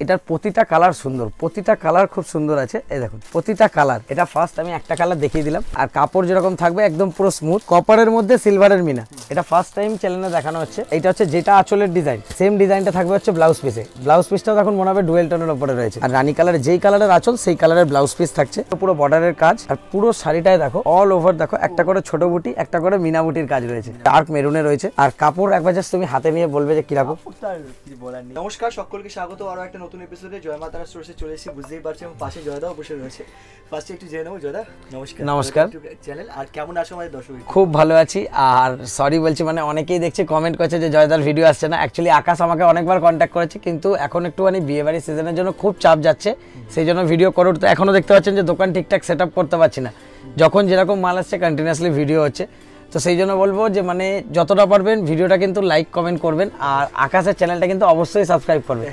এটার প্রতিটা কালার সুন্দর, প্রতিটা কালার খুব সুন্দর আছে। এই দেখুন প্রতিটা কালার। এটা ফার্স্ট আমি একটা কালার দেখিয়ে দিলাম। আর কাপড় যেরকম থাকবে একদম পুরো স্মুথ, কপারের মধ্যে সিলভারের মিনা। এটা ফার্স্ট টাইম চ্যানেলে দেখানো হচ্ছে। এটা হচ্ছে যেটা আঁচলের ডিজাইন, সেম ডিজাইনটা থাকবে হচ্ছে ব্লাউজ পিসে। ব্লাউজ পিসটাও দেখুন মনে হবে ডুয়েল টোনের উপরে রয়েছে। আর রানী কালারের যেই কালারের আঁচল সেই কালারের ব্লাউজ পিস থাকছে। পুরো বর্ডারের কাজ। আর পুরো শাড়িটায় দেখো অল ওভার দেখো একটা করে ছোট বুটি, একটা করে মিনা বুটির কাজ রয়েছে। ডার্ক মেরুনে রয়েছে। আর কাপড় একবার জাস্ট তুমি হাতে নিয়ে বলবে যে কিরকম। নমস্কার সকলকে স্বাগত আরো একটা নতুন এপিসোডে জয় মাতারা স্টোরসে চলে এসেছি। বুঝতেই পারছি আমার পাশে জয়দাও বসে রয়েছে। ফার্স্টে একটু জেনে নেবো জয়দা, নমস্কার। নমস্কার চ্যানেল, আর কেমন আছো আমাদের দর্শক? খুব ভালো আছি। আর সরি বলছি, মানে অনেকেই দেখছি কমেন্ট করছে যে জয়দার ভিডিও আসছে না। অ্যাকচুয়ালি আকাশ আমাকে অনেকবার কন্ট্যাক্ট করেছে, কিন্তু এখন একটুখানি বিয়ে বাড়ির সিজনের জন্য খুব চাপ যাচ্ছে, সেই জন্য ভিডিও করে উঠতে এখনো দেখতে পাচ্ছেন যে দোকান ঠিকঠাক সেট আপ করতে পারছি না। যখন যেরকম মাল আসছে কন্টিনিউয়াসলি ভিডিও হচ্ছে, তো সেই জন্য বলবো যে মানে যতটা পারবেন ভিডিওটা কিন্তু লাইক কমেন্ট করবেন। আর আকাশের চ্যানেলটা কিন্তু অবশ্যই সাবস্ক্রাইব করবেন।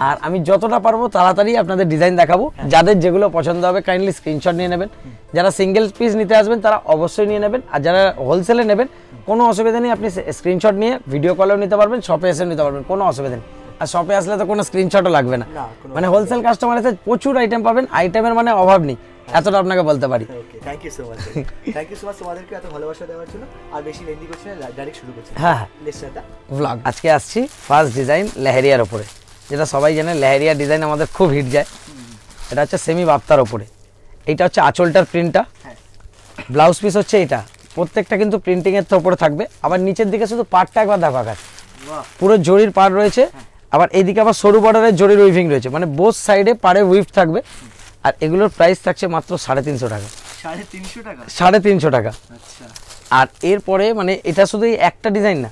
আর আমি যতটা পারবো তাড়াতাড়ি আপনাদের ডিজাইন দেখাবো। যাদের যেগুলো পছন্দ হবে কাইন্ডলি স্ক্রিনশট নিয়ে নেবেন। যারা সিঙ্গেল পিস নিতে আসবেন তারা অবশ্যই নিয়ে নেবেন। আর যারা হোলসেলে নেবেন কোনো অসুবিধা নেই, আপনি স্ক্রিনশট নিয়ে ভিডিও কলেও নিতে পারবেন, শপে এসে নিতে পারবেন, কোনো অসুবিধা নেই। আর শপে আসলে তো কোনো স্ক্রিনশটও লাগবে না। মানে হোলসেল কাস্টমার এসে প্রচুর আইটেম পাবেন, আইটেমের মানে অভাব নেই, এতটা আপনাকে বলতে পারি। Thank you so much, thank you so much তোমাদেরকে এত ভালোবাসা দেওয়ার জন্য। আর বেশি লেন্দি করছি না, ডাইরেক্ট শুরু করছি। হ্যাঁ ব্লগ। আজকে আসছি ফার্স্ট ডিজাইন লেহেরিয়ার ওপরে, যেটা সবাই জানে লেহেরিয়া ডিজাইন আমাদের খুব হিট যায়। এটা হচ্ছে সেমি বাপ্তার ওপরে। এইটা হচ্ছে আঁচলটার প্রিন্টটা, ব্লাউজ পিস হচ্ছে এটা। প্রত্যেকটা কিন্তু প্রিন্টিং এর ওপরে থাকবে। আবার নিচের দিকে শুধু পাড়টা একবার দেখো আকাশ, পুরো জরির পাড় রয়েছে। আবার এইদিকে আবার সরু বর্ডারের জরির উইভিং রয়েছে, মানে বোথ সাইডে পাড়ে উইভ থাকবে। আর এগুলোর প্রাইস থাকছে মাত্র 350 টাকা। 350 টাকা? 350 টাকা। আচ্ছা। আর এরপরে মানে এটা শুধু একটা ডিজাইন না,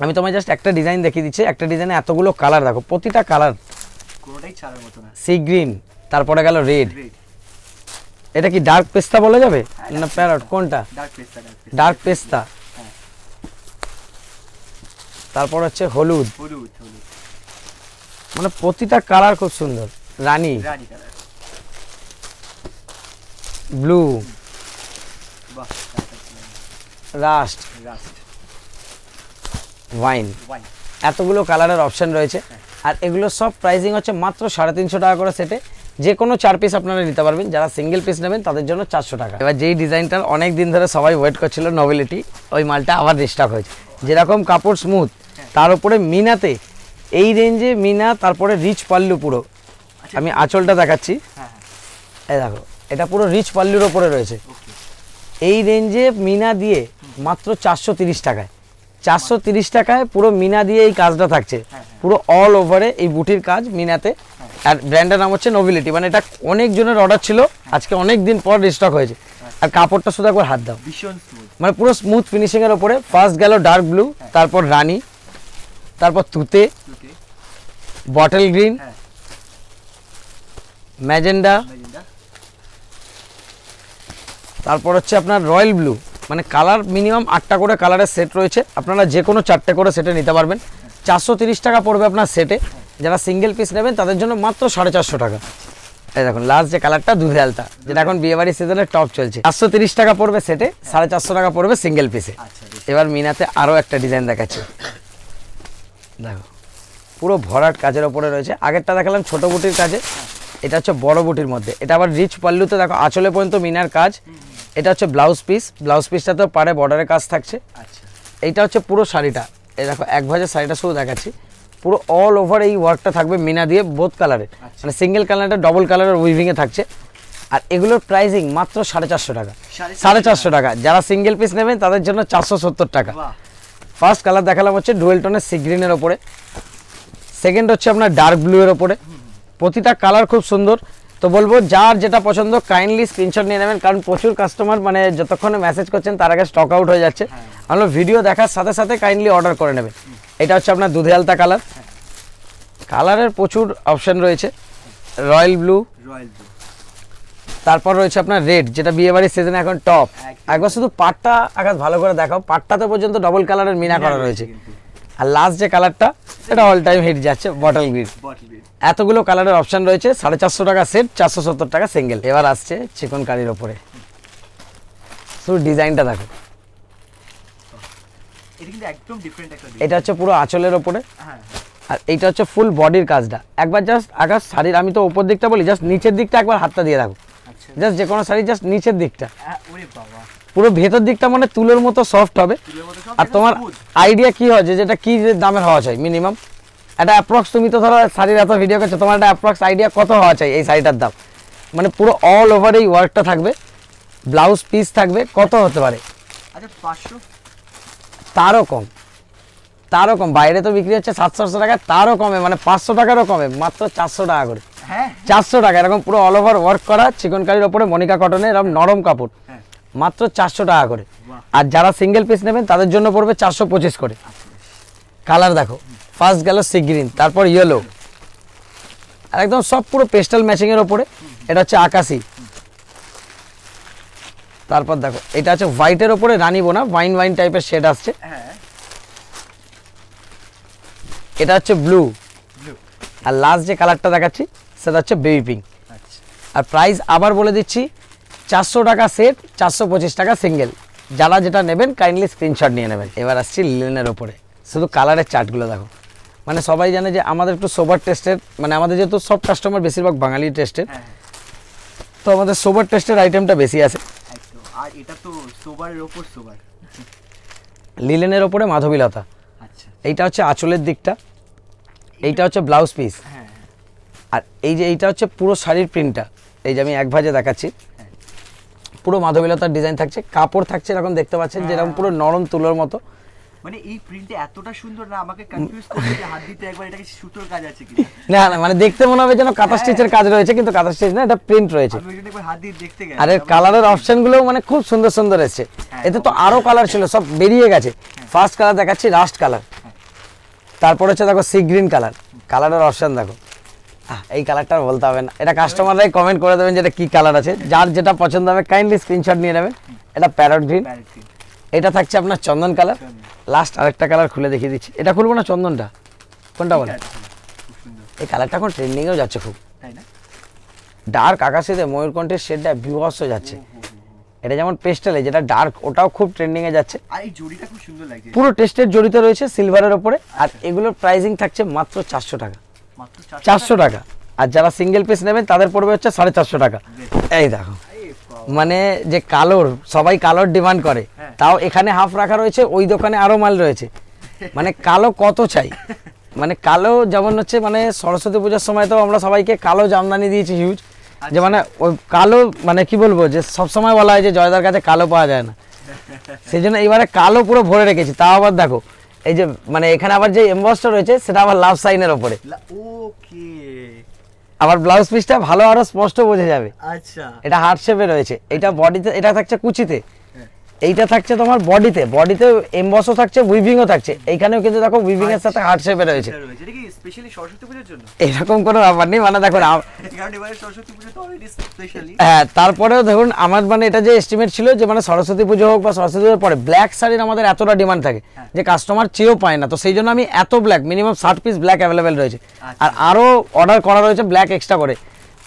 আমি তোমায় জাস্ট একটা ডিজাইন দেখিয়ে দিচ্ছি। একটা ডিজাইনে এতগুলো কালার দেখো, প্রতিটা কালার কোনোটাই ছাড়ার মতো না। সি গ্রিন, তারপরে গেল রেড। এটা কি ডার্ক পেস্তা বলা যাবে না প্যারট? কোনটা? ডার্ক পেস্তা। ডার্ক পেস্তা। তারপর হচ্ছে হলুদ। মানে প্রতিটা কালার খুব সুন্দর। রানী কালার, ব্লু, রাস্ট, ওয়াইন, এতগুলো কালারের অপশন রয়েছে। আর এগুলো সব প্রাইসিং হচ্ছে মাত্র 350 টাকা করে সেটে। যে কোনো 4 পিস আপনারা নিতে পারবেন। যারা সিঙ্গেল পিস নেবেন তাদের জন্য 400 টাকা। এবার যেই ডিজাইনটার অনেক দিন ধরে সবাই ওয়েট করছিল, নভেলিটি, ওই মালটা আবার রিস্টক হয়েছে। যেরকম কাপড় স্মুথ, তার উপরে মিনাতে এই রেঞ্জে মিনা, তারপরে রিচ পাল্লু পুরো। আমি আঁচলটা দেখাচ্ছি, এই দেখো এটা পুরো রিচ পাল্লুর ওপরে রয়েছে। এই রেঞ্জে মিনা দিয়ে মাত্র 430 টাকায়। 430 টাকায় পুরো মিনা দিয়ে এই কাজটা থাকছে, পুরো অল ওভারে এই বুটির কাজ মিনাতে। আর ব্র্যান্ডের নাম হচ্ছে নভেলিটি। মানে এটা অনেক জনের অর্ডার ছিল, আজকে অনেক দিন পর রিস্টক হয়েছে। আর কাপড়টা শুধু একবার হাত দাও, মানে পুরো স্মুথ ফিনিশিং এর উপরে। ফার্স্ট গেল ডার্ক ব্লু, তারপর রানী, তারপর তুতে, বটল গ্রিন, ম্যাজেন্ডা, তারপর হচ্ছে আপনার রয়্যাল ব্লু। মানে কালার মিনিমাম 8টা করে কালারের সেট রয়েছে। আপনারা যে কোনো 4টে করে সেটে নিতে পারবেন। 430 টাকা পড়বে আপনার সেটে। যারা সিঙ্গেল পিস নেবেন তাদের জন্য মাত্র 450 টাকা। এই দেখুন লাস্ট যে কালারটা দুধে আলতা, যেটা এখন বিয়েবাড়ি সিজনের টপ চলছে। 430 টাকা পড়বে সেটে, 450 টাকা পড়বে সিঙ্গেল পিসে। এবার মিনাতে আরও একটা ডিজাইন দেখাচ্ছি, দেখো পুরো ভরাট কাজের ওপরে রয়েছে। আগেরটা দেখালাম ছোট বুটির কাজে, এটা হচ্ছে বড় বুটির মধ্যে। এটা আবার রিচ পাল্লুতে দেখো আঁচলে পর্যন্ত মিনার কাজ। এটা হচ্ছে ব্লাউজ পিস, ব্লাউজ পিসটাতেও পাড়ে বর্ডারের কাজ থাকছে। এইটা হচ্ছে পুরো শাড়িটা, এই দেখো এক ভাজের শাড়িটা শুধু দেখাচ্ছি। পুরো অল ওভার এই ওয়ার্কটা থাকবে মিনা দিয়ে, বোথ কালারের। মানে সিঙ্গেল কালারটা ডবল কালারের উইভিংয়ে থাকছে। আর এগুলোর প্রাইসিং মাত্র 450 টাকা। 450 টাকা। যারা সিঙ্গেল পিস নেবেন তাদের জন্য 470 টাকা। ফার্স্ট কালার দেখালাম হচ্ছে ডুয়েল টোনের সি গ্রিনের ওপরে। সেকেন্ড হচ্ছে আপনার ডার্ক ব্লু এর ওপরে। প্রতিটা কালার খুব সুন্দর। তো বলবো যার যেটা পছন্দ কাইন্ডলি স্ক্রিনশট নিয়ে নেবেন, কারণ প্রচুর কাস্টমার মানে যতক্ষণে মেসেজ করছেন তার আগে স্টক আউট হয়ে যাচ্ছে। আমরা ভিডিও দেখার সাথে সাথে কাইন্ডলি অর্ডার করে নেবেন। এটা হচ্ছে আপনার দুধে আলতা কালার। কালারের প্রচুর অপশন রয়েছে। রয়্যাল ব্লু, তারপর রয়েছে আপনার রেড, যেটা বিয়ে বাড়ির সিজনে এখন টপ। একবার শুধু পাটটা আকাশ ভালো করে দেখাও, পাটটাতে পর্যন্ত ডবল কালারের মিনা করা রয়েছে। আর লাস্ট যে কালারটা এটা অল টাইম হিট যাচ্ছে, বটল গ্রিন। এতগুলো কালারের অপশন রয়েছে। 450 টাকা সেট, 470 টাকা সিঙ্গেল। এবার আসছে চিকন কারির ওপরে, শুধু ডিজাইনটা দেখো। এটা হচ্ছে পুরো আঁচলের ওপরে। আর এইটা হচ্ছে ফুল বডির কাজটা। একবার জাস্ট আকাশ শাড়ির, আমি তো উপর দিকটা বলি, জাস্ট নিচের দিকটা একবার হাতটা দিয়ে রাখো। আচ্ছা জাস্ট যে কোনো শাড়ি জাস্ট নিচের দিকটা, ওরে বাবা পুরো ভেতর দিকটা মানে তুলোর মতো সফট হবে। তুলোর মতো সব আর তোমার আইডিয়া কি হয় যে যেটা কি দামের হওয়া চাই মিনিমাম? এটা অ্যাপ্রক্স, তুমি তো ধরো শাড়ির এত ভিডিও করছো, তোমার একটা অ্যাপ্রক্স আইডিয়া কত হওয়া চাই এই শাড়িটার দাম? মানে পুরো অল ওভার এই ওয়ার্কটা থাকবে, ব্লাউজ পিস থাকবে, কত হতে পারে? আচ্ছা 500, তারও কম, তারও কম। বাইরে তো বিক্রি হচ্ছে 700 টাকা, তারও কমে, মানে 500 টাকারও কমে, মাত্র 400 টাকা করে। হ্যাঁ 400 টাকা, এরকম পুরো অল ওভার ওয়ার্ক করা চিকনকারির ওপরে মনিকা কটনের এরকম নরম কাপড়, হ্যাঁ মাত্র 400 টাকা করে। বাহ। আর যারা সিঙ্গেল পিস নেবেন তাদের জন্য পড়বে 425 করে। কালার দেখো, ফার্স্ট গেল সি গ্রিন, তারপর ইয়েলো, আর একদম সব পুরো পেস্টাল ম্যাচিং এর ওপরে। এটা হচ্ছে আকাশি। তারপর দেখো এটা হচ্ছে হোয়াইটের ওপরে রানী বোনা, ওয়াইন ওয়াইন টাইপের শেড আসছে। হ্যাঁ এটা হচ্ছে ব্লু, ব্লু, আর লাস্ট যে কালারটা দেখাচ্ছি সেটা হচ্ছে বেবি পিঙ্ক। আচ্ছা আর প্রাইস আবার বলে দিচ্ছি, 400 টাকা সেট, 425 টাকা সিঙ্গেল। যারা যেটা নেবেন কাইন্ডলি স্ক্রিনশট নিয়ে নেবেন। এবার আসছি লিনেনের ওপরে, শুধু কালারের চার্টগুলো দেখো। মানে সবাই জানে যে আমাদের একটু সোবার টেস্টের, মানে আমাদের যেহেতু সব কাস্টমার বেশিরভাগ বাঙালি টেস্টের, হ্যাঁ তো আমাদের সোবার টেস্টের আইটেমটা বেশি আছে। একদম। আর এটা তো সোবারের ওপর সোবার। লিলেনের ওপরে মাধবীলতা, আচ্ছা এইটা হচ্ছে আঁচলের দিকটা, এইটা হচ্ছে ব্লাউজ পিস, হ্যাঁ আর এই যে এইটা হচ্ছে পুরো শাড়ির প্রিন্টটা। এই যে আমি এক ভাজে দেখাচ্ছি, পুরো মাধবীলতার ডিজাইন থাকছে, কাপড় থাকছে এরকম দেখতে পাচ্ছেন যেরকম পুরো নরম তুলোর মতো। মানে এই প্রিন্টে এতটা সুন্দর না, আমাকে কনফিউজ করছে যে হাত দিতে একবার এটাকে সুতোর কাজ আছে কি না না, মানে দেখতে মনে হবে যেন কাঁথা স্টিচের কাজ রয়েছে, কিন্তু কাঁথা স্টিচ না, এটা প্রিন্ট রয়েছে। আমি ওইটা একবার হাত দিয়ে দেখতে গেলাম। আর এর কালারের অপশনগুলো মানে খুব সুন্দর সুন্দর এসছে। হ্যাঁ, এতে তো আরো কালার ছিল, সব বেরিয়ে গেছে। ফার্স্ট কালার দেখাচ্ছি, রাস্ট কালার, তারপর হচ্ছে দেখো সি গ্রিন কালার। কালারের অপশন দেখো, এই কালারটা বলতে হবে না, এটা কাস্টমাররাই কমেন্ট করে দেবেন যেটা কি কালার আছে। যার যেটা পছন্দ হবে কাইন্ডলি স্ক্রিনশট নিয়ে নেবেন। এটা প্যারট গ্রিন, প্যারেট গ্রিন, এটা থাকছে আপনার চন্দন কালার। লাস্ট আরেকটা কালার খুলে দেখিয়ে দিচ্ছি, এটা খুলবো না, চন্দনটা কোনটা বলে? খুব সুন্দর এই কালারটা এখন ট্রেন্ডিংয়েও যাচ্ছে খুব, তাই না? ডার্ক আকাশিতে ময়ূরকণ্ঠের শেডটা ভিউয়ার্স হয়ে যাচ্ছে। এটা যেমন পেস্টেলে যেটা ডার্ক, ওটাও খুব ট্রেন্ডিংয়ে যাচ্ছে। আর এই জড়িটা খুব সুন্দর লাগছে, পুরো টেস্টের জড়িত রয়েছে সিলভারের ওপরে। আর এগুলোর প্রাইসিং থাকছে মাত্র 400 টাকা, মাত্র 400 টাকা। আর যারা সিঙ্গেল পিস নেবেন তাদের পড়বে হচ্ছে 450 টাকা। এই দেখো, মানে যে কালোর, সবাই কালোর ডিমান্ড করে, হ্যাঁ। তাও এখানে হাফ রাখা রয়েছে, ওই দোকানে আরো মাল রয়েছে। মানে কালো কত চাই, মানে কালো যেমন হচ্ছে, মানে সরস্বতী পূজার সময় তো আমরা সবাইকে কালো জামদানি দিয়েছি হিউজ, যে মানে ওই কালো, মানে কি বলবো, যে সবসময় বলা হয় যে জয়দার কাছে কালো পাওয়া যায় না, সেই জন্য এবারে কালো পুরো ভরে রেখেছি। তাও আবার দেখো এই যে, মানে এখানে আবার যে এমবসটা রয়েছে সেটা আবার লাভ সাইনের ওপরে। ওকে আবার ব্লাউজ পিসটা ভালো আরো স্পষ্ট বোঝা যাবে। আচ্ছা এটা হার্ট শেপে রয়েছে, এটা বডিতে, এটা থাকছে কুচিতে, এইটা থাকছে তোমার বডিতে, বডিতে এমবসও থাকছে, উইভিংও থাকছে। এইখানেও কিন্তু দেখো উইভিং এর সাথে হার্ট শেপে রয়েছে। এটা রয়েছে, এটা কি স্পেশালি সরস্বতী পূজার জন্য? এরকম কোনো ব্যাপার নেই, মানে দেখো কারণ এবারে সরস্বতী পূজা তো অলরেডি স্পেশালি। হ্যাঁ, তারপরেও দেখুন আমার মানে এটা যে এস্টিমেট ছিল যে মানে সরস্বতী পুজো হোক বা সরস্বতী পুজোর পরে ব্ল্যাক শাড়ির আমাদের এতটা ডিমান্ড থাকে যে কাস্টমার চেয়েও পায় না, তো সেই জন্য আমি এত black, minimum 60 piece black available রয়েছে। আর আরও অর্ডার করা রয়েছে ব্ল্যাক এক্সট্রা করে,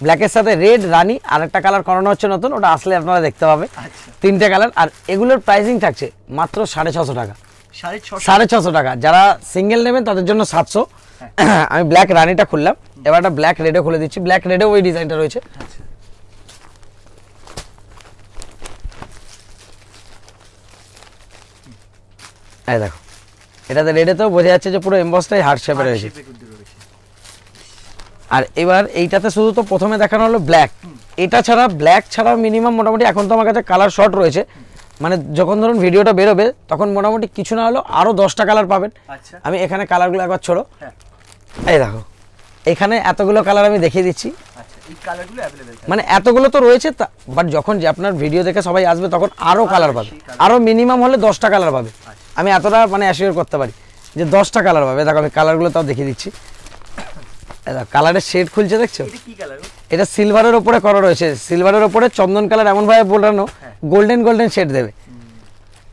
ব্ল্যাকের সাথে রেড, রানী, আর একটা কালার করানো হচ্ছে নতুন, ওটা আসলে আপনারা দেখতে পাবে। আচ্ছা 3টে কালার। আর এগুলোর প্রাইসিং থাকছে মাত্র 650 টাকা, 650 650 টাকা। যারা সিঙ্গেল নেবেন তাদের জন্য 700। আমি ব্ল্যাক রানীটা খুললাম, এবার একটা ব্ল্যাক রেডও খুলে দিচ্ছি। ব্ল্যাক রেডেও ওই ডিজাইনটা রয়েছে। আচ্ছা এই দেখো, এটাতে রেডে তো বোঝা যাচ্ছে যে পুরো এমবসটাই হার্ট শেপে রয়েছে। shape এ কিন্তু রয়েছে। আর এবার এইটাতে শুধু তো প্রথমে দেখানো হলো ব্ল্যাক, এটা ছাড়া ব্ল্যাক ছাড়া মিনিমাম মোটামুটি এখন তো আমার কাছে কালার শর্ট রয়েছে, মানে যখন ধরুন ভিডিওটা বেরোবে তখন মোটামুটি কিছু না হলো আরও 10টা কালার পাবেন। আচ্ছা আমি এখানে কালারগুলো একবার ছোড়ো, হ্যাঁ এই দেখো এখানে এতগুলো কালার আমি দেখিয়ে দিচ্ছি। আচ্ছা এই কালারগুলো अवेलेबल মানে এতগুলো তো রয়েছে, বাট যখন যে আপনার ভিডিও দেখে সবাই আসবে তখন আরও কালার পাবে, আরও মিনিমাম হলে 10টা কালার পাবে। আমি এতটা মানে অ্যাসিওর করতে পারি যে 10টা কালার পাবে। দেখো আমি কালারগুলো তাও দেখিয়ে দিচ্ছি। কালারের শেড খুলছে দেখছো, এটা কি কালার? এটা সিলভারের ওপরে করা রয়েছে, সিলভারের ওপরে চন্দন কালার এমন ভাবে বোলানো, গোল্ডেন গোল্ডেন শেড দেবে।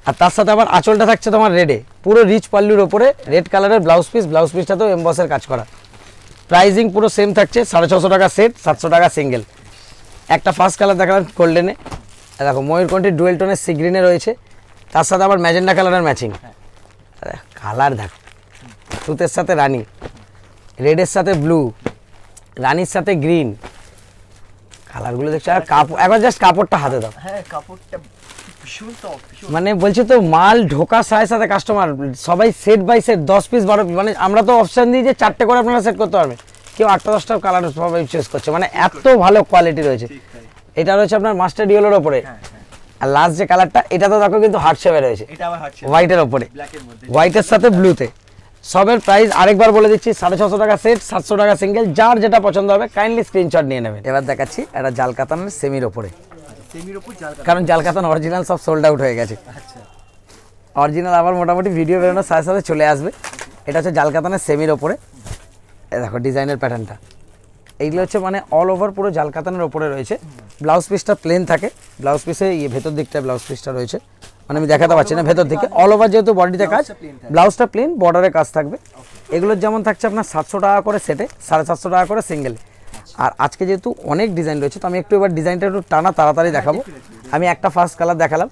আর তার সাথে আবার আঁচলটা থাকছে তোমার রেডে, পুরো রিচ পাল্লুর ওপরে রেড কালারের ব্লাউজ পিস, ব্লাউজ পিসটাতেও এমবসের কাজ করা। প্রাইজিং পুরো সেম থাকছে, 650 টাকা সেট, 700 টাকা সিঙ্গেল। একটা ফার্স্ট কালার দেখালাম গোল্ডেনে, দেখো ময়ূরকণ্ঠী ডুয়েল টোনের সি গ্রিনে রয়েছে, তার সাথে আবার ম্যাজেন্ডা কালারের ম্যাচিং। কালার দেখো, সুতের সাথে রানী, রেডের সাথে ব্লু, রানির সাথে গ্রিন, কালারগুলো দেখছো। আর কাপড় একবার জাস্ট কাপড়টা হাতে দাও। হ্যাঁ কাপড়টা ভীষণ টপ, মানে বলছি তো মাল ঢোকার সাথে সাথে কাস্টমার সবাই set by set 10 piece 12 piece, মানে আমরা তো অপশন দিই যে 4টে করে আপনারা সেট করতে পারবেন, কেউ 8টা 10টা কালার সবাই চয়েস করছে, মানে এত ভালো কোয়ালিটি রয়েছে। এটা রয়েছে আপনার মাস্টার্ড ইয়েলোর ওপরে, আর লাস্ট যে কালারটা এটা তো দেখো কিন্তু হার্ট শেপে রয়েছে, এটা আবার হার্ট শেপ, হোয়াইটের ওপরে, ব্ল্যাকের মধ্যে, হোয়াইটের সাথে ব্লুতে। সবের প্রাইস আরেকবার বলে দিচ্ছি, 650 টাকা সেট, 700 টাকা সিঙ্গেল। যার যেটা পছন্দ হবে কাইন্ডলি স্ক্রিনশট নিয়ে নেবেন। এবার দেখাচ্ছি এটা জাল কাতানের সেমির ওপরে, সেমির উপর জাল কাতান। কারণ জাল কাতান অরিজিনাল সব সোল্ড আউট হয়ে গেছে, আচ্ছা অরিজিনাল আবার মোটামুটি ভিডিও বেরোনোর সাথে সাথে চলে আসবে। এটা হচ্ছে জাল কাতানের সেমির ওপরে, দেখো ডিজাইনের প্যাটার্নটা, এইগুলো হচ্ছে মানে অল ওভার পুরো জাল কাতানের ওপরে রয়েছে। ব্লাউজ পিসটা প্লেন থাকে, ব্লাউজ পিসে ভেতর দিকটায় ব্লাউজ পিসটা রয়েছে, মানে আমি দেখাতে পারছি না ভেতর দিকে, অল ওভার যেহেতু বডিতে কাজ, ব্লাউজটা প্লেন, বর্ডারে কাজ থাকবে। এগুলোর যেমন থাকছে আপনার 700 টাকা করে সেটে, 750 টাকা করে সিঙ্গেলে। আর আজকে যেহেতু অনেক ডিজাইন রয়েছে, তো আমি একটু এবার ডিজাইনটা একটু টানা তাড়াতাড়ি দেখাবো। আমি একটা ফার্স্ট কালার দেখালাম,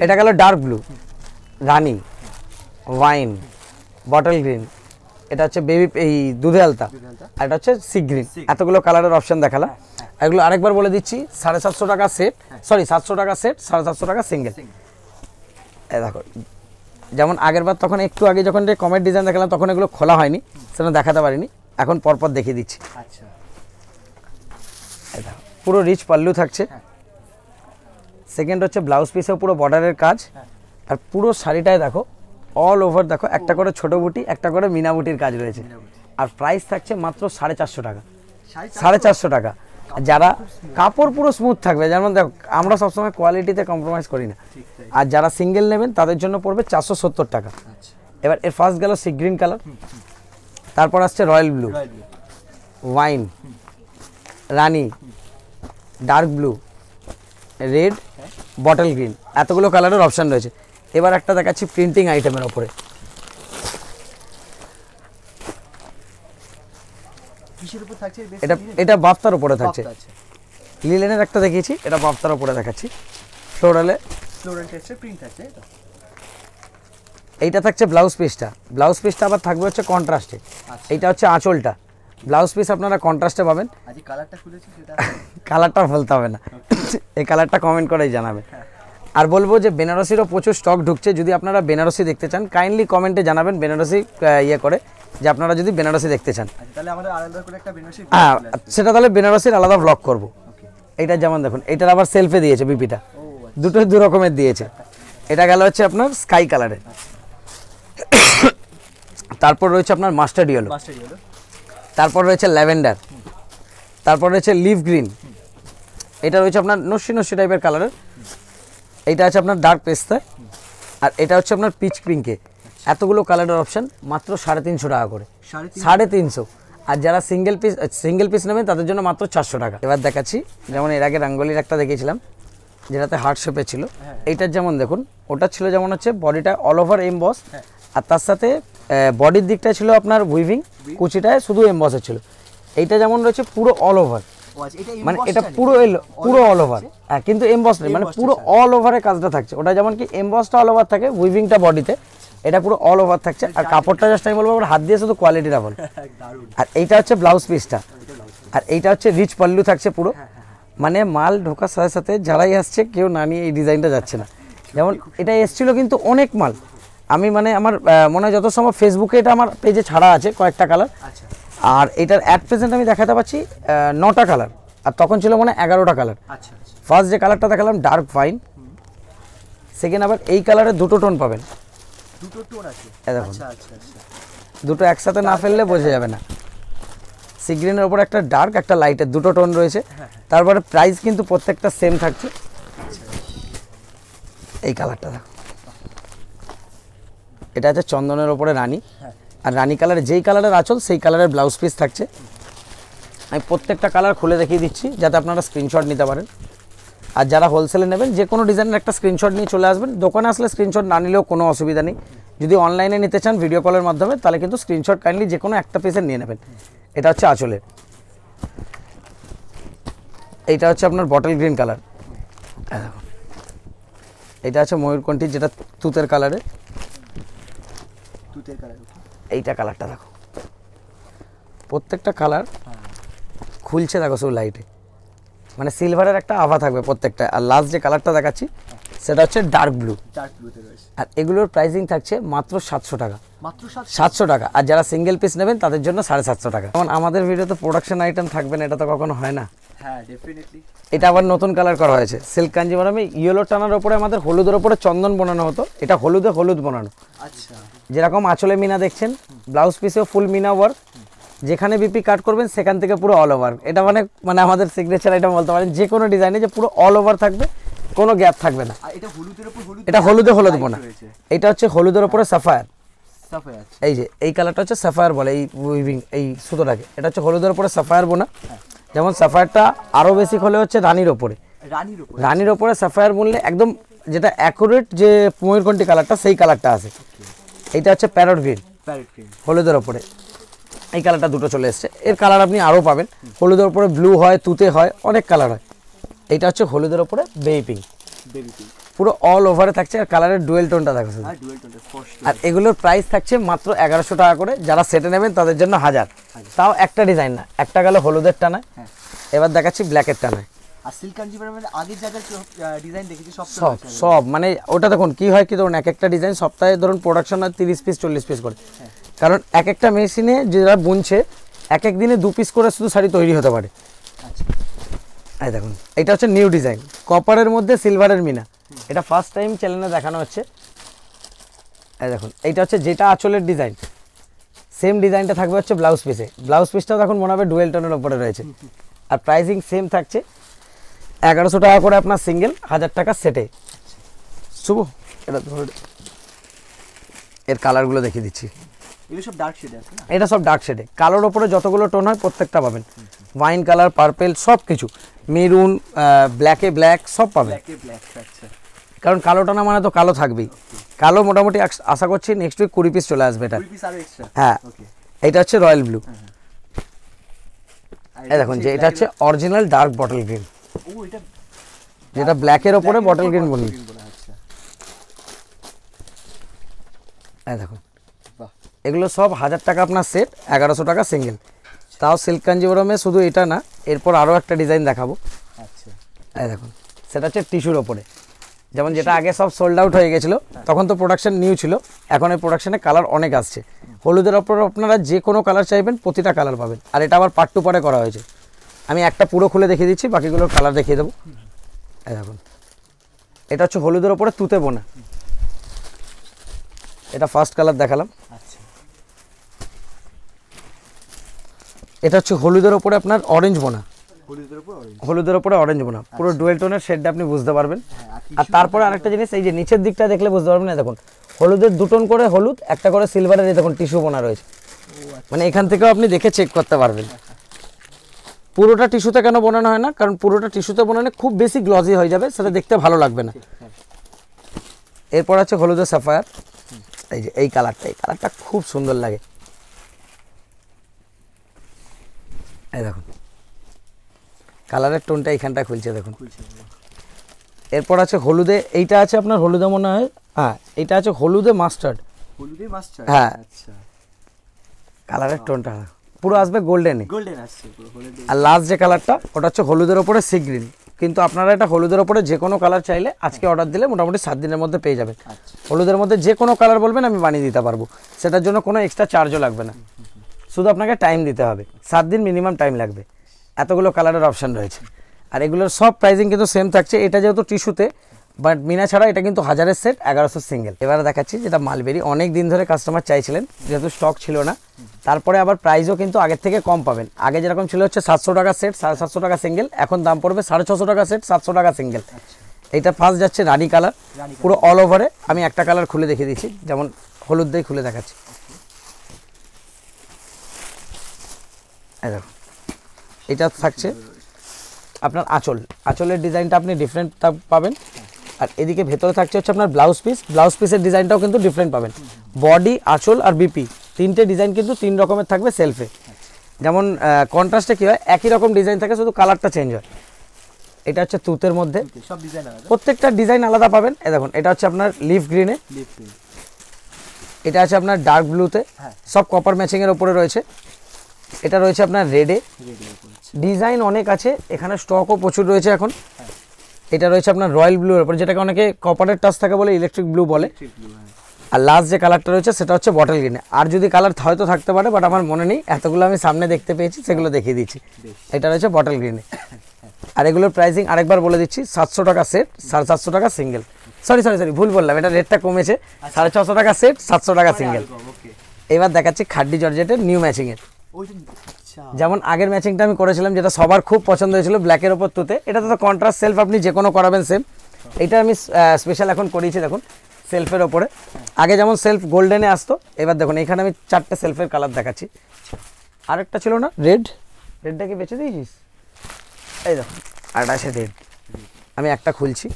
এটা গেল ডার্ক ব্লু, রানি, ওয়াইন, বটল গ্রিন, এটা হচ্ছে বেবি এই দুধে আলতা, আর এটা হচ্ছে সি গ্রিন। এতগুলো কালারের অপশন দেখালাম। এগুলো আরেকবার বলে দিচ্ছি, 750 টাকা সেট, সরি 700 টাকা সেট, 750 টাকা সিঙ্গেল। এই দেখো, যেমন আগের বার তখন একটু আগে যখন কমের ডিজাইন দেখালাম তখন এগুলো খোলা হয়নি, সেটা দেখাতে পারিনি, এখন পরপর দেখিয়ে দিচ্ছি। আচ্ছা এই দেখো পুরো রিচ পাল্লু থাকছে, সেকেন্ড হচ্ছে ব্লাউজ পিসেও পুরো বর্ডারের কাজ, আর পুরো শাড়িটায় দেখো অল ওভার দেখো একটা করে ছোট বুটি, একটা করে মিনা বুটির কাজ রয়েছে। আর প্রাইস থাকছে মাত্র 450 টাকা, 450 টাকা। যারা কাপড় পুরো স্মুথ থাকবে, যেমন দেখো আমরা সবসময় কোয়ালিটিতে কম্প্রোমাইজ করি না। আর যারা সিঙ্গেল নেবেন তাদের জন্য পড়বে 470 টাকা। এবার এর ফার্স্ট গেল সি গ্রিন কালার, তারপর আসছে রয়্যাল ব্লু, ওয়াইন, রানি, dark blue, red, bottle green, এতগুলো কালারের অপশান রয়েছে। এবার একটা দেখাচ্ছি প্রিন্টিং আইটেমের ওপরে, কিসের উপর থাকছে? এটা এটা বাফতার উপরে থাকছে, লিলেনের একটা দেখিয়েছি, এটা বাফতার উপরে দেখাচ্ছি। ফ্লোরালে ফ্লোরাল টেক্সচার প্রিন্ট আছে, এইটা থাকছে ব্লাউজ পিসটা, ব্লাউজ পিসটা আবার থাকবে হচ্ছে কন্ট্রাস্টে। এইটা হচ্ছে আঁচলটা, ব্লাউজ পিস আপনারা কন্ট্রাস্টে পাবেন। আজকে কালারটা খুলেছি সেটা কালারটা বলতে হবে না, এই কালারটা কমেন্ট করেই জানাবেন। আর বলবো যে বেনারসিরও প্রচুর স্টক ঢুকছে, যদি আপনারা বেনারসি দেখতে চান কাইন্ডলি কমেন্টে জানাবেন বেনারসি ইয়ে করে, যে আপনারা যদি বেনারসি দেখতে চান। তাহলে আমাদের আলাদা করে একটা বেনারসি, হ্যাঁ সেটা তাহলে বেনারসির আলাদা ব্লগ করব। এইটা যেমন দেখুন, এটার আবার সেলফে দিয়েছে বিপিটা, দুটোই দু রকমের দিয়েছে। এটা গেল হচ্ছে আপনার স্কাই কালারের, তারপর রয়েছে আপনার মাস্টার্ড ইয়েলো, তারপর রয়েছে ল্যাভেন্ডার, তারপর রয়েছে লিভ গ্রিন, এটা রয়েছে আপনার নস্যি নস্যি টাইপের কালারের, এইটা আছে আপনার ডার্ক পেস্তা, আর এটা হচ্ছে আপনার পিচ পিঙ্কে। এতগুলো কালারের অপশন মাত্র 350 টাকা করে, 350। আর যারা সিঙ্গেল পিস নেবেন তাদের জন্য মাত্র 400 টাকা। এবার দেখাচ্ছি, যেমন এর আগে রাঙ্গলির একটা দেখিয়েছিলাম যেটাতে হার্ট শেপে ছিল, এইটার যেমন দেখুন ওটা ছিল যেমন হচ্ছে বডিটা অল ওভার এমবস, আর তার সাথে বডির দিকটা ছিল আপনার উইভিং, কুচিটায় শুধু এমবসের ছিল। এইটা যেমন রয়েছে পুরো অল ওভার, মানে এটা পুরো অল ওভার, হ্যাঁ কিন্তু এমবস নেই, মানে পুরো অল ওভারের কাজটা থাকছে। ওটা যেমন কি এমবসটা অল ওভার থাকে, উইভিংটা বডিতে, এটা পুরো অল ওভার থাকছে। আর কাপড়টা জাস্ট আমি বলবো হাত দিয়ে শুধু কোয়ালিটিটা বল। আর এইটা হচ্ছে ব্লাউজ পিসটা, আর এইটা হচ্ছে রিচ পাল্লু থাকছে পুরো, মানে মাল ঢোকার সাথে সাথে যারাই আসছে কেউ না নিয়ে এই ডিজাইনটা যাচ্ছে না। যেমন এটা এসছিল কিন্তু অনেক মাল, আমি মানে আমার মনে হয় যত সম্ভব ফেসবুকে এটা আমার পেজে ছাড়া আছে কয়েকটা কালার, আর এটার অ্যাট প্রেজেন্ট আমি দেখাতে পাচ্ছি 9টা কালার, আর তখন ছিল মনে হয় 11টা কালার। ফার্স্ট যে কালারটা দেখালাম ডার্ক ফাইন, সেকেন্ড আবার এই কালারের দুটো টোন পাবেন, দুটো টোন আছে, দেখুন দুটো একসাথে না ফেললে বোঝা যাবে না। সি গ্রিনের ওপর একটা ডার্ক একটা লাইটের দুটো টোন রয়েছে। তারপরে প্রাইস কিন্তু প্রত্যেকটা সেম থাকছে। এই কালারটা দেখো, এটা আছে চন্দনের ওপরে রানী, আর রানী কালারের যেই কালারের আঁচল সেই কালারের ব্লাউজ পিস থাকছে। আমি প্রত্যেকটা কালার খুলে দেখিয়ে দিচ্ছি যাতে আপনারা স্ক্রিনশট নিতে পারেন। আর যারা হোলসেলে নেবেন যে কোনো ডিজাইনের একটা স্ক্রিনশট নিয়ে চলে আসবেন, দোকানে আসলে স্ক্রিনশট না নিলেও কোনো অসুবিধা নেই। যদি অনলাইনে নিতে চান ভিডিও কলের মাধ্যমে তাহলে কিন্তু স্ক্রিনশট কাইন্ডলি যে কোনো একটা পিসের নিয়ে নেবেন। এটা হচ্ছে আঁচলের, এইটা হচ্ছে আপনার বটল গ্রিন কালার, দেখুন এইটা হচ্ছে ময়ূরকণ্ঠী যেটা তুতের কালারে, এইটা কালারটা দেখো, প্রত্যেকটা কালার খুলছে দেখো শুধু লাইটে, মানে সিলভারের একটা আভা থাকবে প্রত্যেকটা। আর লাস্ট যে কালারটা দেখাচ্ছি সেটা হচ্ছে ডার্ক ব্লু। ডার্ক ব্লুতে রয়েছে। আর এগুলোর প্রাইসিং থাকছে মাত্র 700 টাকা। মাত্র 700 টাকা। আর যারা সিঙ্গেল পিস নেবেন তাদের জন্য 750 টাকা। যেমন আমাদের ভিডিওতে প্রোডাকশন আইটেম থাকবে না, এটা তো কখনো হয় না। হ্যাঁ ডেফিনেটলি। এটা আবার নতুন কালার করা হয়েছে সিল্ক কাঞ্জিভারমে ইয়েলো টানার উপরে আমাদের হলুদের উপরে চন্দন বোনানো হতো, এটা হলুদে হলুদ বোনানো। আচ্ছা। যেরকম আঁচলে মিনা দেখছেন, ব্লাউজ পিসেও ফুল মিনা ওয়ার্ক, যেখানে বিপি কাট করবেন সেখান থেকে পুরো অল ওভার। এটা মানে আমাদের সিগনেচার আইটেম বলতে পারেন, যে কোনো ডিজাইনে যে পুরো অল ওভার থাকবে, কোনো গ্যাপ থাকবে না। আর এটা হলুদের উপর হলুদ, এটা হলুদে হলুদ বোনা। এটা হচ্ছে হলুদের উপরে সাফায়ার। সাফায়ার। এই যে এই কালারটা হচ্ছে সাফায়ার বলে, এই উইভিং এই সুতোটাকে। এটা হচ্ছে হলুদের উপরে সাফায়ার বোনা। যেমন সাফায়ারটা আরো বেশি হলে হচ্ছে রানীর ওপরে। রানীর ওপরে সাফায়ার বুনলে একদম যেটা অ্যাকুরেট যে ময়ূরকণ্ঠী কালারটা, সেই কালারটা আছে। এইটা হচ্ছে প্যারট গ্রিন, হলুদের ওপরে। এই কালারটা দুটো চলে এসছে। এর কালার আপনি আরও পাবেন, হলুদের ওপরে ব্লু হয়, তুতে হয়, অনেক কালার হয়। এইটা হচ্ছে হলুদের ওপরে বেবি পিঙ্ক, পুরো অল ওভারে থাকছে। আর কালারের ডুয়েল টোনটা দেখো শুধু। আর এগুলোর প্রাইস থাকছে মাত্র 1100 টাকা করে। যারা সেটে নেবেন তাদের জন্য 1000। তাও একটা ডিজাইন না, একটা গেল হলুদের টানায়, এবার দেখাচ্ছি ব্ল্যাকের টানায়। আর সিল্ক কাঞ্জিভারমের আগে যা যা ডিজাইন দেখেছি সব মানে ওটা দেখুন কি হয়, কি ধরুন এক একটা ডিজাইন সপ্তাহে ধরুন প্রোডাকশন হয় 30 পিস 40 পিস করে। কারণ এক একটা মেশিনে যারা বুনছে এক এক দিনে 2 পিস করে শুধু শাড়ি তৈরি হতে পারে। এই দেখুন এটা হচ্ছে নিউ ডিজাইন, কপারের মধ্যে সিলভারের মিনা। এটা ফার্স্ট টাইম চ্যানেলে দেখানো হচ্ছে। এই দেখুন এইটা হচ্ছে যেটা আঁচলের ডিজাইন, সেম ডিজাইনটা থাকবে হচ্ছে ব্লাউজ পিসে। ব্লাউজ পিসটাও দেখুন মনে হবে ডুয়েল টোনের ওপরে রয়েছে। আর প্রাইসিং সেম থাকছে 1100 টাকা করে আপনার সিঙ্গেল, 1000 টাকা সেটে। শুভ এটা ধরে এর কালারগুলো দেখিয়ে দিচ্ছি। এগুলো সব ডার্ক শেডে আছে না? এটা সব ডার্ক শেডে। কালোর ওপরে যতগুলো টোন হয় প্রত্যেকটা পাবেন, ওয়াইন কালার, পার্পেল, সব কিছু, মেরুন, ব্ল্যাকে ব্ল্যাক, সব পাবেন। কারণ কালো টানা মানে তো কালো থাকবেই। কালো মোটামুটি আশা করছি নেক্সট উইক 20 পিস চলে আসবে এটা। হ্যাঁ, এটা হচ্ছে রয়্যাল ব্লু। এই দেখুন যে এটা হচ্ছে অরিজিনাল ডার্ক বটল গ্রিন, যেটা ব্ল্যাকের ওপরে বটল গ্রিন বলি। এই দেখুন এগুলো সব 1000 টাকা আপনার সেট, 1100 টাকা সিঙ্গেল। তাও সিল্ক কাঞ্জিভারমে শুধু এটা না, এরপর আরও একটা ডিজাইন দেখাবো। এই দেখুন সেটা হচ্ছে টিস্যুর ওপরে। যেমন যেটা আগে সব সোল্ড আউট হয়ে গেছিলো, তখন তো প্রোডাকশন নিউ ছিল, এখন এই প্রোডাকশনে কালার অনেক আসছে। হলুদের ওপর আপনারা যে কোনো কালার চাইবেন প্রতিটা কালার পাবেন। আর এটা আবার পার্ট টু পার্টে করা হয়েছে। আমি একটা পুরো খুলে দেখিয়ে দিচ্ছি, বাকিগুলোর কালার দেখিয়ে দেবো। এই দেখুন এটা হচ্ছে হলুদের ওপরে তুতে বোনা। এটা ফার্স্ট কালার দেখালাম। এটা হচ্ছে হলুদের ওপরে আপনার অরেঞ্জ বোনা, হলুদের ওপরে অরেঞ্জ বোনা, পুরো ডুয়েল টোনের শেডটা আপনি বুঝতে পারবেন। আর তারপরে আরেকটা জিনিস, এই যে নিচের দিকটা দেখলে বুঝতে পারবেন। না দেখুন হলুদের 2 টোন করে হলুদ, একটা করে সিলভারের, এই দেখুন টিস্যু বোনা রয়েছে। মানে এখান থেকেও আপনি দেখে চেক করতে পারবেন। পুরোটা টিস্যুতে কেন বোনানো হয় না, কারণ পুরোটা টিস্যুতে বোনালে খুব বেশি গ্লজি হয়ে যাবে, সেটা দেখতে ভালো লাগবে না। এরপর আছে হলুদের সাফায়ার। এই যে এই কালারটা খুব সুন্দর লাগে। এই দেখুন কালারের টোনটা এইখানটা খুলছে দেখুন। এরপর আছে হলুদে, এইটা আছে আপনার হলুদে মনে হয়, হ্যাঁ এটা আছে হলুদে মাস্টার্ড। হ্যাঁ কালারের টোনটা পুরো আসবে গোল্ডেনে। আর লাস্ট যে কালারটা ওটা হচ্ছে হলুদের ওপরে সি গ্রিন। কিন্তু আপনারা এটা হলুদের ওপরে যে কোনো কালার চাইলে আজকে অর্ডার দিলে মোটামুটি 7 দিনের মধ্যে পেয়ে যাবেন। হলুদের মধ্যে যে কোনো কালার বলবেন আমি বানিয়ে দিতে পারবো, সেটার জন্য কোনো এক্সট্রা চার্জও লাগবে না, শুধু আপনাকে টাইম দিতে হবে। 7 দিন মিনিমাম টাইম লাগবে, এতগুলো কালারের অপশান রয়েছে। আর এগুলোর সব প্রাইসিং কিন্তু সেম থাকছে। এটা যেহেতু টিস্যুতে, বাট মিনা ছাড়া এটা কিন্তু 1000-এর সেট, 1100 সিঙ্গেল। এবারে দেখাচ্ছি যেটা মালবেরি, অনেক দিন ধরে কাস্টমার চাইছিলেন, যেহেতু স্টক ছিল না। তারপরে আবার প্রাইসও কিন্তু আগের থেকে কম পাবেন। আগে যেরকম ছিল হচ্ছে 700 টাকা সেট, 750 টাকা সিঙ্গেল, এখন দাম পড়বে 650 টাকা সেট, 700 টাকা সিঙ্গেল। এইটা ফার্স্ট যাচ্ছে রানী কালার, পুরো অল ওভারে। আমি একটা কালার খুলে দেখিয়ে দিচ্ছি, যেমন হলুদ দিয়ে খুলে দেখাচ্ছি। এই দেখো এটা থাকছে আপনার আঁচলের ডিজাইনটা আপনি ডিফারেন্ট পাবেন। আর এদিকে ভেতরে থাকছে হচ্ছে আপনার ব্লাউজ পিসের ডিজাইনটাও কিন্তু ডিফারেন্ট পাবেন। বডি, আঁচল আর বিপি, 3টে ডিজাইন কিন্তু 3 রকমের থাকবে সেলফে। যেমন কন্ট্রাস্টে কী হয়, একই রকম ডিজাইন থাকে, শুধু কালারটা চেঞ্জ হয়। এটা হচ্ছে তুতের মধ্যে, প্রত্যেকটা ডিজাইন আলাদা পাবেন। এই দেখুন এটা হচ্ছে আপনার লিফ গ্রিনে, এটা আছে আপনার ডার্ক ব্লুতে, সব কপার ম্যাচিংয়ের ওপরে রয়েছে। এটা রয়েছে আপনার রেডে, রেডি আছে। ডিজাইন অনেক আছে, এখানে স্টকও প্রচুর রয়েছে এখন। এটা রয়েছে আপনার রয়্যাল ব্লুর উপর, যেটাকে অনেকে কপারের টাচ থাকে বলে ইলেকট্রিক ব্লু বলে। ঠিক ব্লু, হ্যাঁ। আর লাস্ট যে কালারটা রয়েছে সেটা হচ্ছে বটল গ্রিনে। আর যদি কালার হয়তো থাকতে পারে, বাট আমার মনে নেই, এতগুলো আমি সামনে দেখতে পেয়েছি, সেগুলো দেখিয়ে দিচ্ছি। বেশ। এটা রয়েছে বটল গ্রিনে। আর এগুলোর প্রাইসিং আরেকবার বলে দিচ্ছি, 700 টাকা সেট, 750 টাকা সিঙ্গেল। সরি ভুল বললাম, এটা রেটটা কমেছে, 650 টাকা সেট, 700 টাকা সিঙ্গেল। ওকে। এবার দেখাচ্ছি খাড্ডি জর্জেটের নিউ ম্যাচিংয়ের। ওইটা আচ্ছা। যেমন আগের ম্যাচিংটা আমি করেছিলাম, যেটা সবার খুব পছন্দ হয়েছিল, ব্ল্যাকের ওপর তুতে। এটাতে তো কন্ট্রাস্ট সেলফ, আপনি যে কোনো করাবেন সেম। এটা আমি স্পেশাল এখন করিয়েছি, দেখুন সেলফের ওপরে। আগে যেমন সেলফ গোল্ডেনে আসতো, এবার দেখুন এখানে আমি 4টে সেলফের কালার দেখাচ্ছি। আরেকটা ছিল না রেডটা কি বেঁচে দিয়েছিস? এই দেখুন আরেকটা আছে রেড, আমি একটা খুলছি।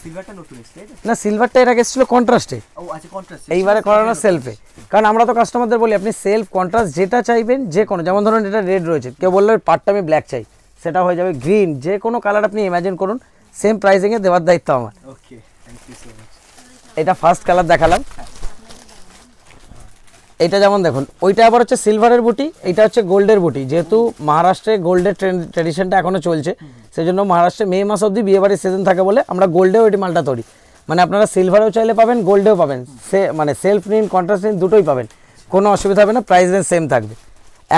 সিলভারটা নতুন এসেছে, তাই তো? না, সিলভারটা এর আগে এসেছিল কন্ট্রাস্টে, ও আচ্ছা, কন্ট্রাস্ট। এইবারে করানো সেলফে। কারণ আমরা তো কাস্টমারদের বলি আপনি সেলফ কন্ট্রাস্ট যেটা চাইবেন, যে কোনো, যেমন ধরুন এটা রেড রয়েছে, কেউ বললো পার্টটা আমি ব্ল্যাক চাই, সেটা হয়ে যাবে গ্রিন, যে কোনো কালার আপনি ইমাজিন করুন, সেম প্রাইসিংয়ে দেওয়ার দায়িত্ব আমার। ওকে, থ্যাংক ইউ সো মাচ। এটা ফার্স্ট কালার দেখালাম। এটা যেমন দেখুন, ওইটা আবার হচ্ছে সিলভারের বুটি, এটা হচ্ছে গোল্ডের বুটি। যেহেতু মহারাষ্ট্রে গোল্ডের ট্রেডিশনটা এখনো চলছে, সেই জন্য মহারাষ্ট্রে মে মাস অবধি বিয়েবাড়ির সিজন থাকে বলে আমরা গোল্ডেও এটি মালটা তৈরি। মানে আপনারা সিলভারেও চাইলে পাবেন, গোল্ডেও পাবেন, মানে সেলফ নিন কন্ট্রাস্ট নিন দুটোই পাবেন, কোনো অসুবিধা হবে না, প্রাইস রেঞ্জ সেম থাকবে।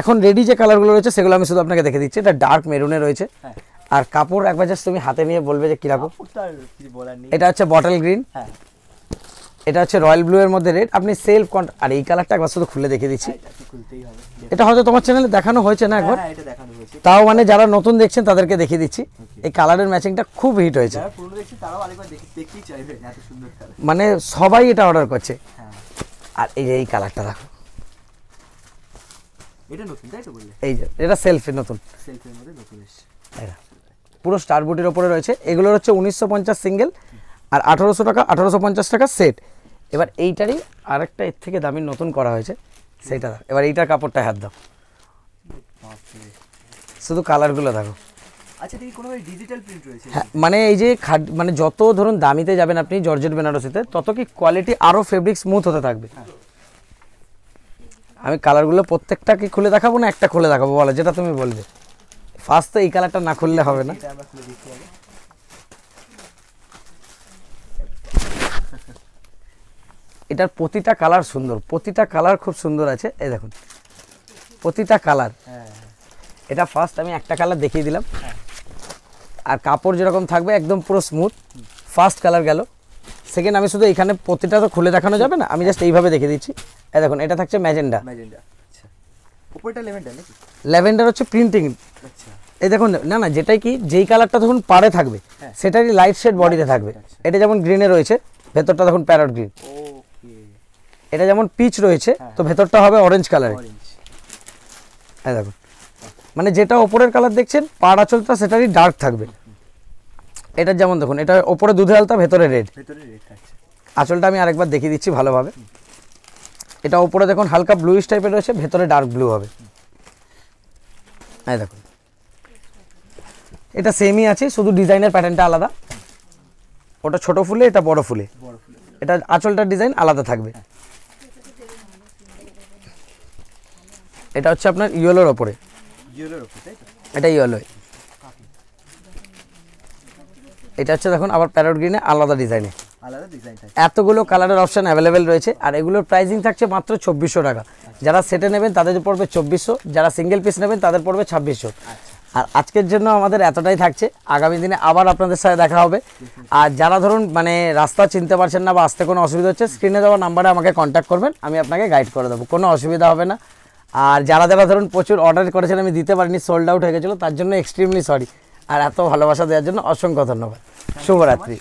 এখন রেডি যে কালারগুলো রয়েছে সেগুলো আমি শুধু আপনাকে দেখে দিচ্ছি। এটা ডার্ক মেরুনে রয়েছে, হ্যাঁ। আর কাপড় একবার জাস্ট তুমি হাতে নিয়ে বলবে যে কীরকম। ওটা আর কিছু বলার নেই। এটা হচ্ছে বটল গ্রিন, হ্যাঁ। এটা হচ্ছে রয়্যাল ব্লু এর মধ্যে রেড। আপনি সেলফ আর এই কালারটা একবার শুধু খুলে দেখে দিচ্ছি। এটা তো খুলতেই হবে। এটা হয়তো তোমার চ্যানেলে দেখানো হয়েছে না একবার, হ্যাঁ, এটা দেখানো হয়েছে। তাও মানে যারা নতুন দেখছেন তাদেরকে দেখিয়ে দিচ্ছি। এই কালারের ম্যাচিংটা খুব হিট হয়েছে, যারা পুরনো দেখছে তারাও আরেকবার দেখতেই চাইবে, এত সুন্দর কালার। মানে সবাই এটা অর্ডার করছে। হ্যাঁ। আর এই যে এই কালারটা দেখো, এটা নতুন, তাই তো বললে? এই যে এটা সেলফে নতুন, সেলফের মধ্যে নতুন এসেছে। এটা পুরো স্টার বুটির ওপরে রয়েছে। এগুলোর হচ্ছে 1950 সিঙ্গেল, আর 1800 টাকা 1850 টাকা সেট। এবার এইটারই আরেকটা এর থেকে দামি নতুন করা হয়েছে, সেইটা দাও। এবার এইটার কাপড়টা হাত দাও, বাপরে। শুধু কালারগুলো দেখো। আচ্ছা, দেখি কোনো ডিজিটাল প্রিন্ট রয়েছে? হ্যাঁ, মানে এই যে মানে যত ধরুন দামিতে যাবেন আপনি জর্জেট বেনারসিতে, তত কি কোয়ালিটি আরও ফেব্রিক স্মুথ হতে থাকবে। আমি কালারগুলো প্রত্যেকটা কি খুলে দেখাবো না একটা খুলে দেখাবো, বলো যেটা তুমি বলবে। ফার্স্ট তো এই কালারটা না খুললে হবে না। এটা আমরা খুলে দেখি আগে। এটার প্রতিটা কালার সুন্দর, প্রতিটা কালার খুব সুন্দর আছে। এই দেখুন প্রতিটা কালার। হ্যাঁ। এটা ফার্স্ট আমি একটা কালার দেখিয়ে দিলাম, আর কাপড় যেরকম থাকবে একদম পুরো স্মুথ। ফার্স্ট কালার গেল। সেকেন্ড আমি শুধু এখানে প্রতিটা তো খুলে দেখানো যাবে না, আমি জাস্ট এইভাবে দেখে দিচ্ছি। এই দেখুন এটা থাকছে ম্যাজেন্ডা, ম্যাজেন্ডা। আচ্ছা, উপরটা ল্যাভেন্ডার নাকি? ল্যাভেন্ডার হচ্ছে প্রিন্টিং। আচ্ছা। এই দেখুন না যেটাই কি যেই কালারটা তখন পাড়ে থাকবে সেটারই লাইট শেড বডিতে থাকবে। এটা যেমন গ্রিনে রয়েছে, ভেতরটা দেখুন প্যারট গ্রিন। ওকে। এটা যেমন পিচ রয়েছে, তো ভেতরটা হবে অরেঞ্জ কালারে। অরেঞ্জ। এই দেখুন, মানে যেটা ওপরের কালার দেখছেন পাড় আঁচলটা সেটারই ডার্ক থাকবে। এটা যেমন দেখুন, এটা ওপরে দুধে আলতা, ভেতরে রেড। ভেতরে রেড আছে। আঁচলটা আমি আরেকবার দেখিয়ে দিচ্ছি ভালোভাবে। এটা ওপরে দেখুন হালকা ব্লুইশ টাইপের রয়েছে, ভেতরে ডার্ক ব্লু হবে। এই দেখুন এটা সেমই আছে, শুধু ডিজাইনের প্যাটার্নটা আলাদা। ওটা ছোট ফুলে, এটা বড় ফুলে। বড় ফুল। এটা আঁচলটার ডিজাইন আলাদা থাকবে। এটা হচ্ছে আপনার ইয়েলোর ওপরে, ইয়েলোর উপর, তাই তো? এটা ইয়েলো। এটা হচ্ছে দেখুন আবার প্যারট গ্রিনে আলাদা ডিজাইনে। আলাদা ডিজাইন থাকে। এতগুলো কালারের অপশন অ্যাভেলেবেল রয়েছে, আর এগুলোর প্রাইসিং থাকছে মাত্র 2400 টাকা। যারা সেটে নেবেন তাদের পড়বে 2400, যারা সিঙ্গেল পিস নেবেন তাদের পড়বে 2600। আর আজকের জন্য আমাদের এতটাই থাকছে, আগামী দিনে আবার আপনাদের সাথে দেখা হবে। আর যারা ধরুন মানে রাস্তা চিনতে পারছেন না বা আসতে কোনো অসুবিধা হচ্ছে, স্ক্রিনে দেওয়া নাম্বারে আমাকে কন্ট্যাক্ট করবেন, আমি আপনাকে গাইড করে দেবো, কোনো অসুবিধা হবে না। আর যারা যারা ধরুন প্রচুর অর্ডার করেছেন আমি দিতে পারিনি, সোল্ড আউট হয়ে গেছিলো, তার জন্য এক্সট্রিমলি সরি। আর এত ভালোবাসা দেওয়ার জন্য অসংখ্য ধন্যবাদ। শুভরাত্রি।